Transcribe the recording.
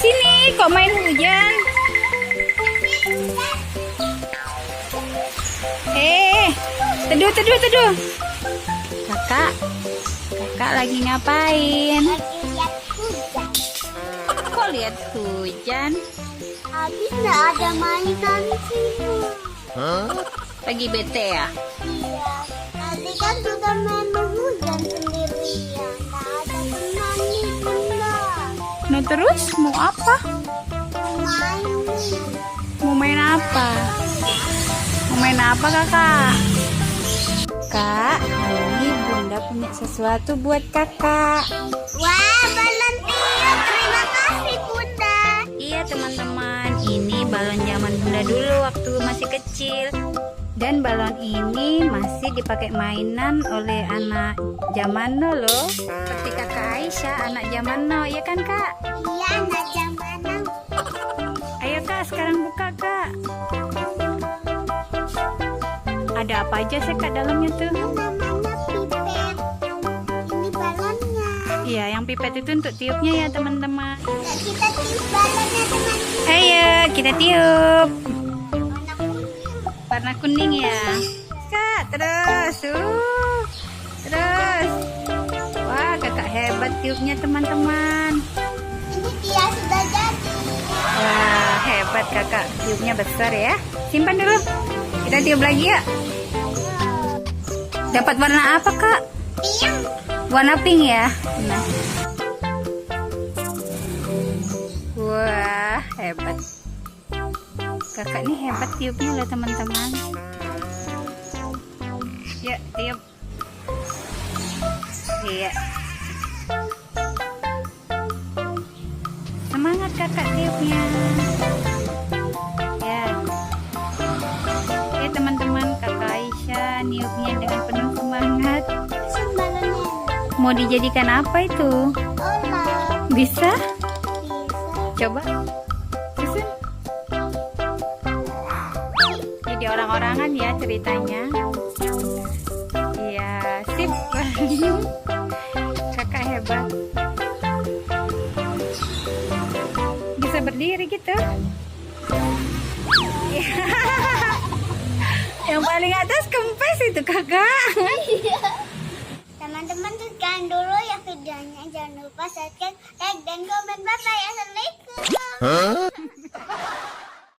sini, kok main hujan? Teduh. Kakak lagi ngapain? Kok lihat hujan? Habis nggak ada mainan sini. Lagi bete ya? Iya. Tadi kan sudah main hujan sendirian. Nggak ada teman nih bunda. Nah terus mau apa? Mau main nih. Mau main apa? Mau main apa kakak? Kak, ini bunda punya sesuatu buat kakak. Wah, balon tiup. Terima kasih bunda. Iya teman-teman, ini balon zaman bunda dulu waktu masih kecil. Dan balon ini masih dipakai mainan oleh anak zaman now loh. Seperti kakak Aisyah, anak zaman now, ya kan kak? Iya, anak zaman now. Ayo kak, sekarang buka kak. Ada apa aja sih kak dalamnya tuh? Namanya pipet. Ini balonnya. Iya, yang pipet itu untuk tiupnya ya teman-teman. Nah, kita tiup balonnya teman-teman. Ayo, kita tiup. Warna kuning. Warna kuning ya. Kak, terus. Terus. Wah, kakak hebat tiupnya teman-teman. Ini dia sudah jadi. Wah, hebat kakak. Tiupnya besar ya. Simpan dulu. Kita tiup lagi ya. Dapat warna apa kak? Pink. Warna pink ya. Nah. Wah, hebat. Kakak ini hebat tiupnya loh teman-teman. Ya, tiup. Iya. Semangat kakak tiupnya. Ya. Oke teman-teman, kakak Aisyah niupnya dengan penuh semangat. Susun balonnya. Mau dijadikan apa itu? Olah. Bisa? Bisa. Coba. Susun. Jadi orang-orangan ya ceritanya. Iya, sip. Kakak hebat. Bisa berdiri gitu. Yang paling atas kempes itu kakak. Teman-teman sekian dulu ya videonya. Jangan lupa subscribe, like, dan komen. Bye-bye. Assalamualaikum.